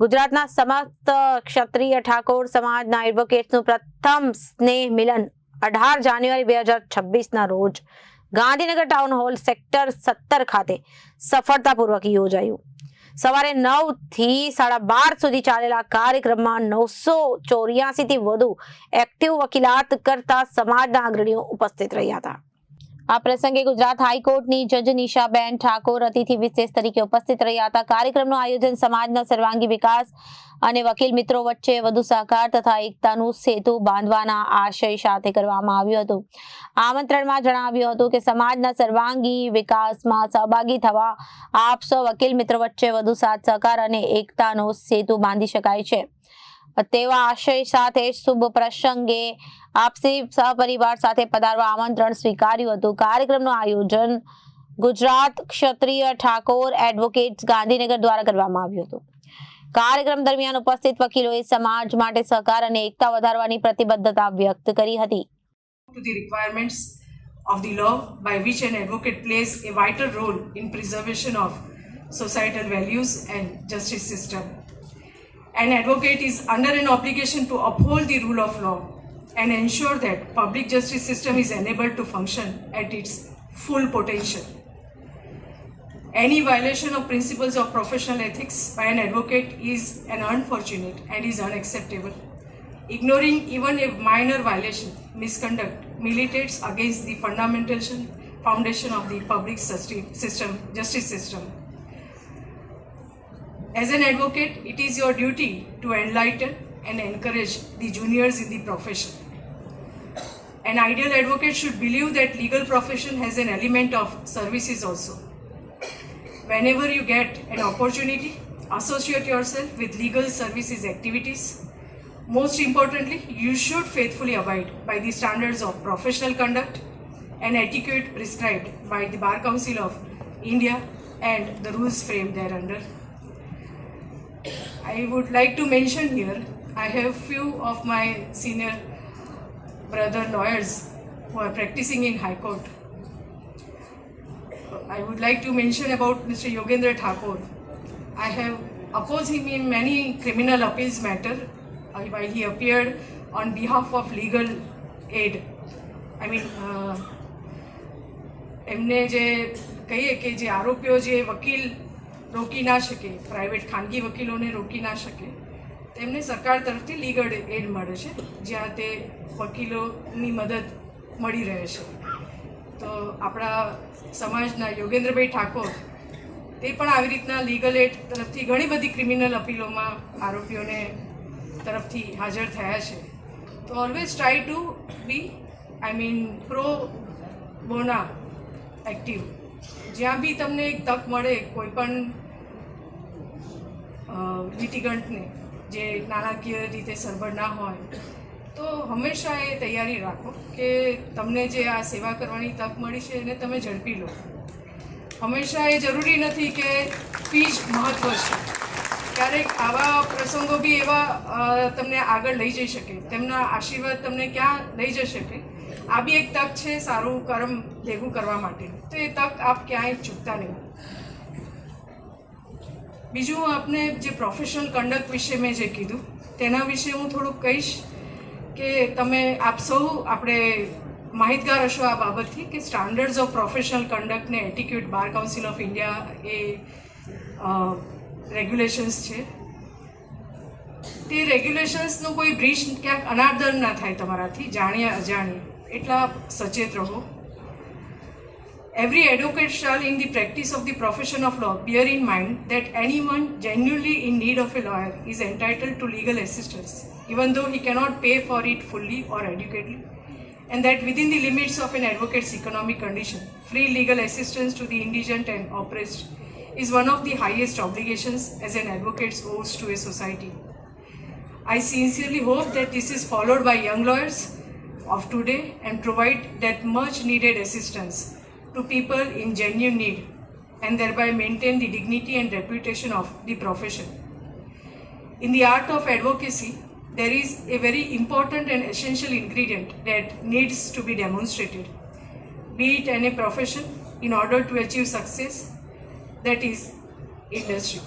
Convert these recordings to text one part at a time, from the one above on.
ગુજરાતના સમસ્ત ક્ષત્રિય ઠાકોર સમાજના એડવોકેટ્સનું પ્રથમ સ્નેહ મિલન 18 જાન્યુઆરી 2026ના રોજ ગાંધીનગર ટાઉન હોલ સેક્ટર 17 ખાતે સફળતાપૂર્વક યોજાયું. સવારે 9 થી 12:30 સુધી ચાલેલા કાર્યક્રમમાં 984 થી વધુ એક્ટિવ વકીલાત કરતા સમાજના અગ્રણીઓ ઉપસ્થિત રહ્યા હતા. આ પ્રસંગે ગુજરાત હાઈકોર્ટની જજ નિશાબેન ઠાકોર અતિથિ વિશેષ તરીકે ઉપસ્થિત રહ્યા હતા. કાર્યક્રમનું આયોજન સમાજના સર્વાંગી વિકાસ અને વકીલ મિત્રો વચ્ચે વધુ સહકાર તથા એકતાનું સેતુ બાંધવાના આશય સાથે કરવામાં આવ્યું હતું. આમંત્રણમાં જણાવ્યું હતું કે સમાજના સર્વાંગી વિકાસમાં સહભાગી થવા આપ સૌ વકીલ મિત્રો વચ્ચે વધુ સાથ સહકાર અને એકતાનો સેતુ બાંધી શકાય છે. તેવા આશય સાથે શુભ પ્રસંગે આપસી સહપરિવાર સાથે પધારવા આમંત્રણ સ્વીકાર્યું હતું. કાર્યક્રમનું આયોજન ગુજરાત ક્ષત્રિય ઠાકોર એડવોકેટ્સ ગાંધીનગર દ્વારા કરવામાં આવ્યું હતું. કાર્યક્રમ દરમિયાન ઉપસ્થિત વકીલોએ સમાજ માટે સહકાર અને એકતા વધારવાની પ્રતિબદ્ધતા વ્યક્ત કરી હતી. To the requirements of the law by which an advocate plays a vital role in preservation of societal values and justice system. An advocate is under an obligation to uphold the rule of law and ensure that public justice system is enabled to function at its full potential. Any violation of principles of professional ethics by an advocate is an unfortunate and is unacceptable. Ignoring even a minor violation, misconduct militates against the fundamental foundation of the public justice system. As an advocate, it is your duty to enlighten and encourage the juniors in the profession. An ideal advocate should believe that legal profession has an element of services also. Whenever you get an opportunity, associate yourself with legal services activities. Most importantly, you should faithfully abide by the standards of professional conduct and etiquette prescribed by the Bar Council of India and the rules framed thereunder. I would like to mention here, I have few of my senior brother lawyers who are practicing in High Court. I would like to mention about Mr. Yogendra Thakur. I have opposed him in many criminal appeals matter while he appeared on behalf of legal aid. I mean, એમને જે કહીએ કે જે આરોપીઓ જે વકીલ રોકી ના શકે, પ્રાઇવેટ ખાનગી વકીલોને રોકી ના શકે, તેમને સરકાર તરફથી લીગલ એડ મળે છે, જ્યાં તે વકીલોની મદદ મળી રહે છે. તો આપણા સમાજના યોગેન્દ્રભાઈ ઠાકોર તે પણ આવી રીતના લીગલ એડ તરફથી ઘણી બધી ક્રિમિનલ અપીલોમાં આરોપીઓને તરફથી હાજર થયા છે. તો always try to be pro bono active. જ્યાં બી તમને એક તક મળે કોઈ પણ લિટિગન્ટને જે નાણાકીય રીતે સરભર ના હોય, તો હંમેશા એ તૈયારી રાખો કે તમને જે આ સેવા કરવાની તક મળી છે એને તમે ઝડપી લો. હંમેશા એ જરૂરી નથી કે ફી જ મહત્ત્વ છે. ક્યારેક આવા પ્રસંગો બી એવા તમને આગળ લઈ જઈ શકે, તેમના આશીર્વાદ તમને ક્યાં લઈ જઈ શકે. આ બી એક તક છે સારું કર્મ ભેગું કરવા માટે, તો એ તક આપ ક્યાંય ચૂકતા નહીં. બીજું આપને જે પ્રોફેશનલ કન્ડક્ટ વિશે મેં જે કીધું તેના વિશે હું થોડુંક કહીશ કે તમે આપ સૌ આપણે માહિતગાર હશો આ બાબતથી કે સ્ટાન્ડર્ડ્સ ઓફ પ્રોફેશનલ કન્ડક્ટને etiquette bar council of India એ રેગ્યુલેશન્સ છે. તે રેગ્યુલેશન્સનો કોઈ બ્રીચ ક્યાંક અનાદર ના થાય તમારાથી જાણીએ અજાણીએ, એટલા સચેત રહો. Every advocate shall, in the practice of the profession of law, bear in mind that anyone genuinely in need of a lawyer is entitled to legal assistance, even though he cannot pay for it fully or adequately, and that within the limits of an advocate's economic condition, free legal assistance to the indigent and oppressed is one of the highest obligations as an advocate owes to a society. I sincerely hope that this is followed by young lawyers of today and provide that much needed assistance to people in genuine need and thereby maintain the dignity and reputation of the profession. In the art of advocacy, there is a very important and essential ingredient that needs to be demonstrated, be it in a profession in order to achieve success, that is industry.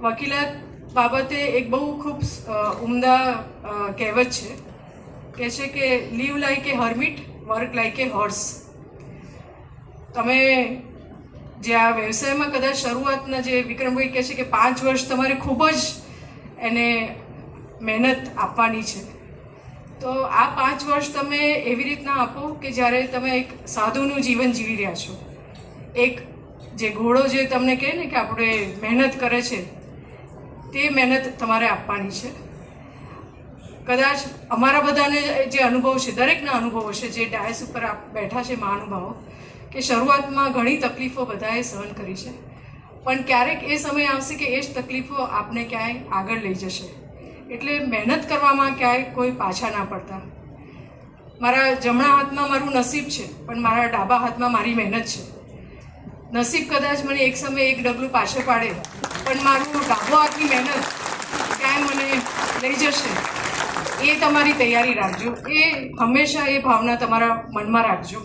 વકીલાત બાબતે એક બહુ ખૂબ ઉમદા કહેવત છે કે leave like એ Hermite, work like એ horse. તમે જે આ વ્યવસાયમાં કદાચ શરૂઆતના જે વિક્રમભાઈ કહે છે કે 5 વર્ષ તમારે ખૂબ જ એને મહેનત આપવાની છે, તો આ 5 વર્ષ તમે એવી રીતના આપો કે જ્યારે તમે એક સાધુનું જીવન જીવી રહ્યા છો. એક જે ઘોડો જે તમને કહે ને કે આપણે મહેનત કરે છે, તે મહેનત તમારે આપવાની છે. કદાચ અમારા બધાને જે અનુભવ છે, દરેકના અનુભવો છે, જે ડાયસ ઉપર બેઠા છે મહાનુભાવો, કે શરૂઆતમાં ઘણી તકલીફો બધાએ સહન કરી છે, પણ ક્યારેક એ સમય આવશે કે એ જ તકલીફો આપને ક્યાંય આગળ લઈ જશે. એટલે મહેનત કરવામાં ક્યાંય કોઈ પાછા ના પડતા. મારા જમણા હાથમાં મારું નસીબ છે, પણ મારા ડાબા હાથમાં મારી મહેનત છે. નસીબ કદાચ મને એક સમયે એક ડગલું પાછળ પાડે, પણ મારું ડાબો હાથની મહેનત ક્યાંય મને લઈ જશે, એ તમારી તૈયારી રાખજો. એ હંમેશા એ ભાવના તમારા મનમાં રાખજો.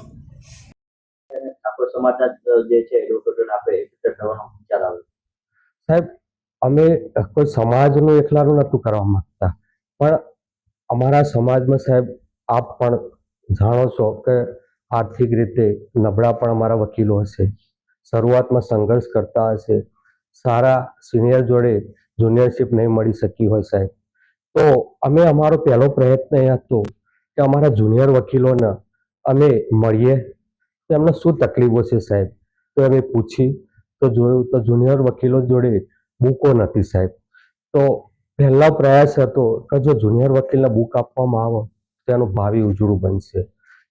આપણો સમાજ જે છે ડોક્ટરને આપણે એકત્ર થવાનો વિચાર આવે. સાહેબ, અમે કોઈ સમાજનું એકલાનું નહોતું કરવા માંગતા, પણ અમારા સમાજમાં સાહેબ આપ પણ જાણો છો કે આર્થિક રીતે નબળા પણ અમારા વકીલો હશે, શરૂઆતમાં સંઘર્ષ કરતા હશે, સારા સિનિયર જોડે જુનિયરશીપ નહીં મળી શકી હોય સાહેબ. તો અમે અમારો પહેલો પ્રયત્ન એ હતો કે અમારા જુનિયર વકીલોને અમે મળીએ, એમને શું તકલીફો છે સાહેબ. તો અમે પૂછી તો જોયું તો જુનિયર વકીલો જોડે બુકો નથી સાહેબ. તો પહેલો પ્રયાસ હતો કે જો જુનિયર વકીલને બુક આપવામાં આવે તો એનું ભાવિ ઉજળું બનશે,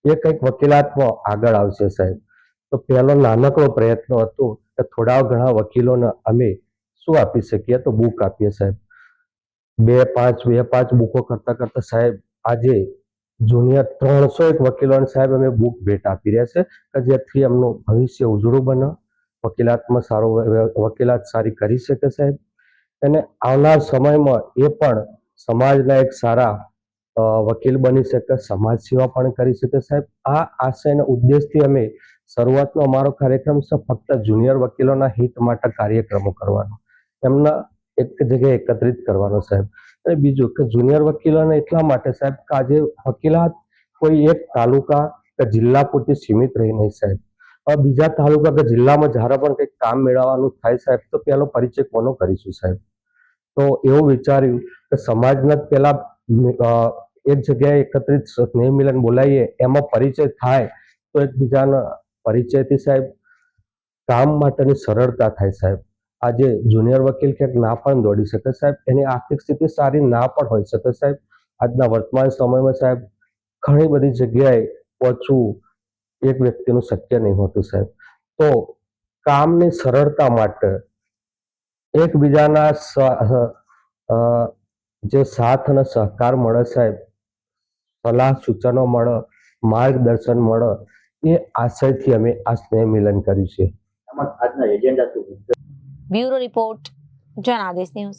એ કંઈક વકીલાતમાં આગળ આવશે સાહેબ. તો પહેલો નાનકડો પ્રયત્ન હતો કે થોડા ઘણા વકીલોને અમે શું આપી શકીએ, તો બુક આપીએ સાહેબ. 2-5 બુકો કરતા કરતા સાહેબ આજે જુનિયર 301 વકીલોને સાહેબ અમે બુક ભેટ આપી રહ્યા છે કે જેથી એમનું ભવિષ્ય ઉજળું બને, વકીલાતમાં વકીલાત સારી કરી શકે સાહેબ, અને આવનાર સમયમાં એ પણ સમાજના એક સારા વકીલ બની શકે, સમાજ સેવા પણ કરી શકે સાહેબ. આ આશયના ઉદ્દેશથી અમે શરૂઆતનો અમારો કાર્યક્રમ છે ફક્ત જુનિયર વકીલોના હિત માટે કાર્યક્રમો કરવાનો, એમના એક જગ્યાએ એકત્રિત કરવાનો સાહેબ. અને બીજું કે જુનિયર વકીલોને એટલા માટે સાહેબ કે આજે વકીલાત કોઈ એક તાલુકા કે જિલ્લા પૂરતી સીમિત રહી નહીં સાહેબ. હવે બીજા તાલુકા કે જિલ્લામાં જ્યારે પણ કંઈક કામ મેળવવાનું થાય સાહેબ, તો પહેલો પરિચય કોનો કરીશું સાહેબ. તો એવું વિચાર્યું કે સમાજના પહેલા એક જગ્યાએ એકત્રિત સ્નેહ મિલન બોલાવીએ, એમાં પરિચય થાય તો એકબીજાના પરિચયથી સાહેબ કામ માટેની સરળતા થાય સાહેબ. આજે જુનિયર વકીલ ક્યાંક ના પણ દોડી શકે સાહેબ, એની આર્થિક સ્થિતિ સારી ના પણ હોઈ શકે સાહેબ. આજના વર્તમાન સમયમાં સાહેબ ઘણી બધી જગ્યાએ પહોંચવું એક વ્યક્તિનું શક્ય નહીં હોતું સાહેબ. તો કામની સરળતા માટે એકબીજાના જે સાથ અને સહકાર મળે સાહેબ, સલાહ સૂચનો મળે, માર્ગદર્શન મળે, એ આશયથી અમે આ સ્નેહ મિલન કર્યું છે. આમાં આજના એજન્ડા શું? Bureau report, Janadesh news.